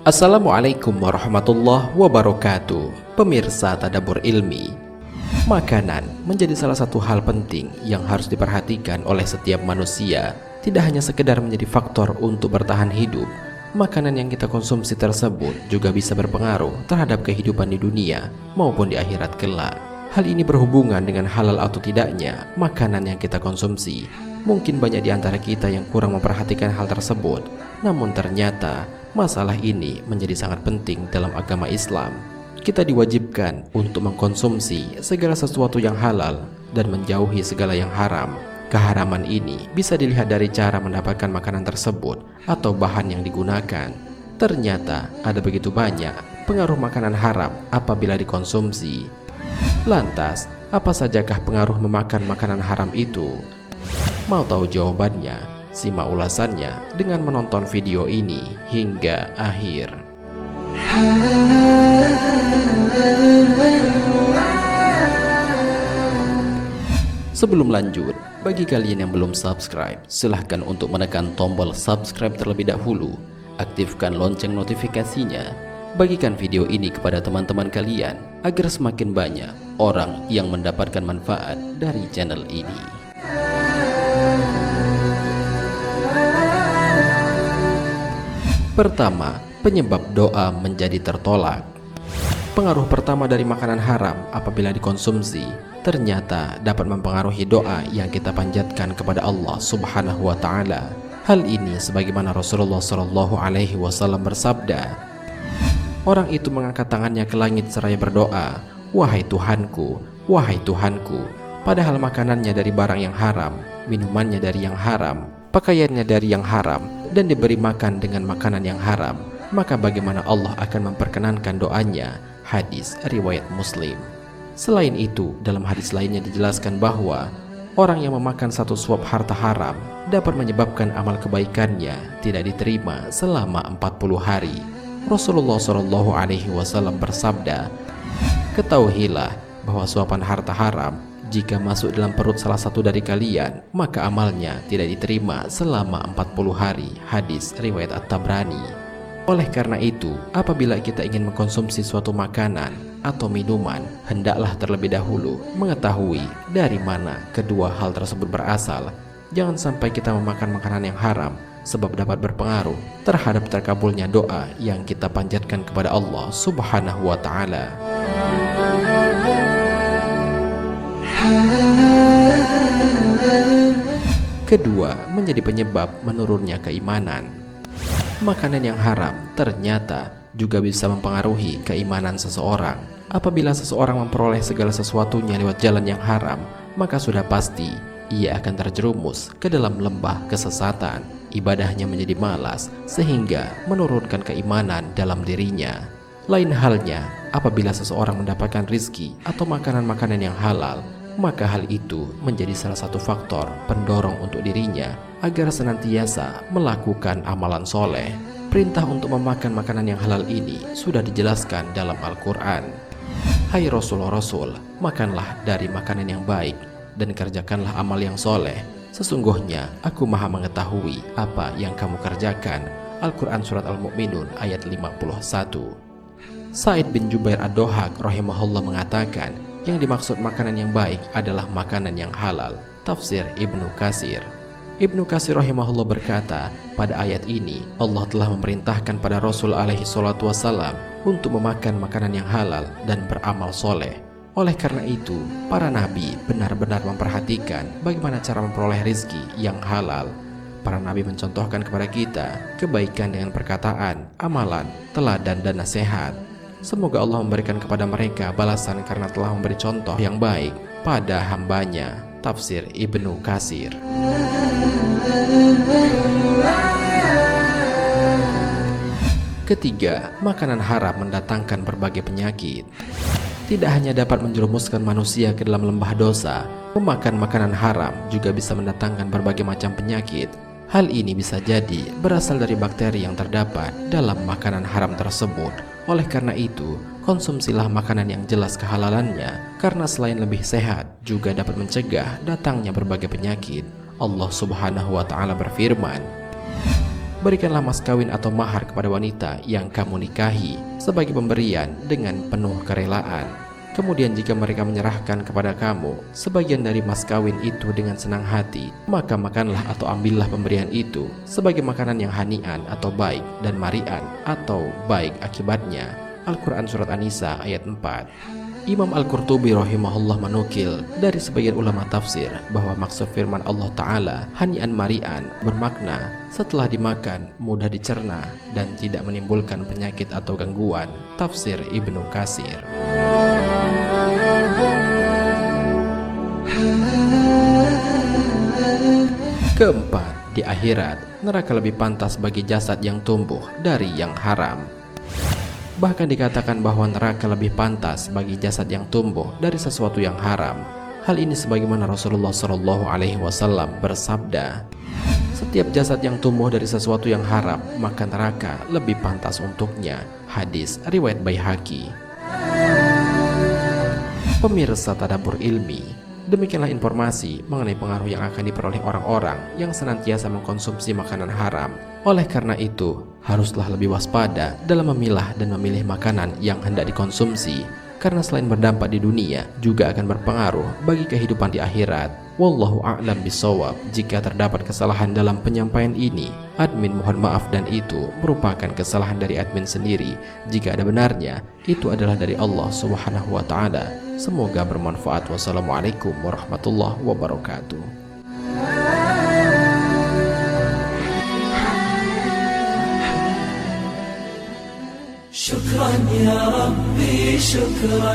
Assalamualaikum warahmatullahi wabarakatuh. Pemirsa Tadabbur Ilmi, makanan menjadi salah satu hal penting yang harus diperhatikan oleh setiap manusia. Tidak hanya sekedar menjadi faktor untuk bertahan hidup, makanan yang kita konsumsi tersebut juga bisa berpengaruh terhadap kehidupan di dunia maupun di akhirat kelak. Hal ini berhubungan dengan halal atau tidaknya makanan yang kita konsumsi. Mungkin banyak di antara kita yang kurang memperhatikan hal tersebut, namun ternyata masalah ini menjadi sangat penting dalam agama Islam. Kita diwajibkan untuk mengkonsumsi segala sesuatu yang halal dan menjauhi segala yang haram. Keharaman ini bisa dilihat dari cara mendapatkan makanan tersebut atau bahan yang digunakan. Ternyata ada begitu banyak pengaruh makanan haram apabila dikonsumsi. Lantas, apa sajakah pengaruh memakan makanan haram itu? Mau tahu jawabannya? Simak ulasannya dengan menonton video ini hingga akhir. Sebelum lanjut, bagi kalian yang belum subscribe, silahkan untuk menekan tombol subscribe terlebih dahulu. Aktifkan lonceng notifikasinya. Bagikan video ini kepada teman-teman kalian agar semakin banyak orang yang mendapatkan manfaat dari channel ini. Pertama, penyebab doa menjadi tertolak. Pengaruh pertama dari makanan haram apabila dikonsumsi ternyata dapat mempengaruhi doa yang kita panjatkan kepada Allah Subhanahu wa Ta'ala. Hal ini sebagaimana Rasulullah SAW bersabda, orang itu mengangkat tangannya ke langit seraya berdoa, "Wahai Tuhanku, wahai Tuhanku," padahal makanannya dari barang yang haram, minumannya dari yang haram, pakaiannya dari yang haram, dan diberi makan dengan makanan yang haram, maka bagaimana Allah akan memperkenankan doanya? Hadis riwayat Muslim. Selain itu, dalam hadis lainnya dijelaskan bahwa orang yang memakan satu suap harta haram dapat menyebabkan amal kebaikannya tidak diterima selama 40 hari. Rasulullah SAW bersabda, "Ketahuilah bahwa suapan harta haram jika masuk dalam perut salah satu dari kalian, maka amalnya tidak diterima selama 40 hari." Hadis riwayat At-Tabrani. Oleh karena itu, apabila kita ingin mengkonsumsi suatu makanan atau minuman, hendaklah terlebih dahulu mengetahui dari mana kedua hal tersebut berasal. Jangan sampai kita memakan makanan yang haram, sebab dapat berpengaruh terhadap terkabulnya doa yang kita panjatkan kepada Allah Subhanahu wa Ta'ala. Kedua, menjadi penyebab menurunnya keimanan. Makanan yang haram ternyata juga bisa mempengaruhi keimanan seseorang. Apabila seseorang memperoleh segala sesuatunya lewat jalan yang haram, maka sudah pasti ia akan terjerumus ke dalam lembah kesesatan. Ibadahnya menjadi malas sehingga menurunkan keimanan dalam dirinya. Lain halnya apabila seseorang mendapatkan rizki atau makanan-makanan yang halal, maka hal itu menjadi salah satu faktor pendorong untuk dirinya agar senantiasa melakukan amalan soleh. Perintah untuk memakan makanan yang halal ini sudah dijelaskan dalam Al-Quran. Hai Rasul-Rasul, makanlah dari makanan yang baik dan kerjakanlah amal yang soleh. Sesungguhnya aku maha mengetahui apa yang kamu kerjakan. Al-Quran Surat Al-Mu'minun ayat 51. Sa'id bin Jubair Ad-Dohak rahimahullah mengatakan, yang dimaksud makanan yang baik adalah makanan yang halal. Tafsir Ibnu Katsir. Ibnu Katsir rahimahullah berkata, pada ayat ini Allah telah memerintahkan pada Rasul alaihi salatu wassalam untuk memakan makanan yang halal dan beramal soleh. Oleh karena itu, para nabi benar-benar memperhatikan bagaimana cara memperoleh rizki yang halal. Para nabi mencontohkan kepada kita kebaikan dengan perkataan, amalan, teladan, dan nasihat. Semoga Allah memberikan kepada mereka balasan karena telah memberi contoh yang baik pada hambanya. Tafsir Ibnu Katsir. Ketiga, makanan haram mendatangkan berbagai penyakit. Tidak hanya dapat menjerumuskan manusia ke dalam lembah dosa, memakan makanan haram juga bisa mendatangkan berbagai macam penyakit. Hal ini bisa jadi berasal dari bakteri yang terdapat dalam makanan haram tersebut. Oleh karena itu, konsumsilah makanan yang jelas kehalalannya, karena selain lebih sehat, juga dapat mencegah datangnya berbagai penyakit. Allah Subhanahu wa Ta'ala berfirman, Berikanlah mas kawin atau mahar kepada wanita yang kamu nikahi sebagai pemberian dengan penuh kerelaan. Kemudian jika mereka menyerahkan kepada kamu sebagian dari mas kawin itu dengan senang hati, maka makanlah atau ambillah pemberian itu sebagai makanan yang hanian atau baik dan marian atau baik akibatnya. Al-Quran Surat An-Nisa ayat 4. Imam Al-Qurtubi rahimahullah menukil dari sebagian ulama tafsir bahwa maksud firman Allah Ta'ala hanian marian bermakna setelah dimakan mudah dicerna dan tidak menimbulkan penyakit atau gangguan. Tafsir Ibnu Katsir. Keempat, di akhirat neraka lebih pantas bagi jasad yang tumbuh dari yang haram. Bahkan dikatakan bahwa neraka lebih pantas bagi jasad yang tumbuh dari sesuatu yang haram. Hal ini sebagaimana Rasulullah SAW bersabda, setiap jasad yang tumbuh dari sesuatu yang haram, maka neraka lebih pantas untuknya. Hadis riwayat Baihaqi. Pemirsa Tadabbur Ilmi, demikianlah informasi mengenai pengaruh yang akan diperoleh orang-orang yang senantiasa mengkonsumsi makanan haram. Oleh karena itu, haruslah lebih waspada dalam memilah dan memilih makanan yang hendak dikonsumsi, karena selain berdampak di dunia, juga akan berpengaruh bagi kehidupan di akhirat. Wallahu a'lam bishawab. Jika terdapat kesalahan dalam penyampaian ini, admin mohon maaf dan itu merupakan kesalahan dari admin sendiri. Jika ada benarnya, itu adalah dari Allah Subhanahu wa Ta'ala. Semoga bermanfaat. Wassalamualaikum warahmatullahi wabarakatuh. شكرا يا ربي شكرا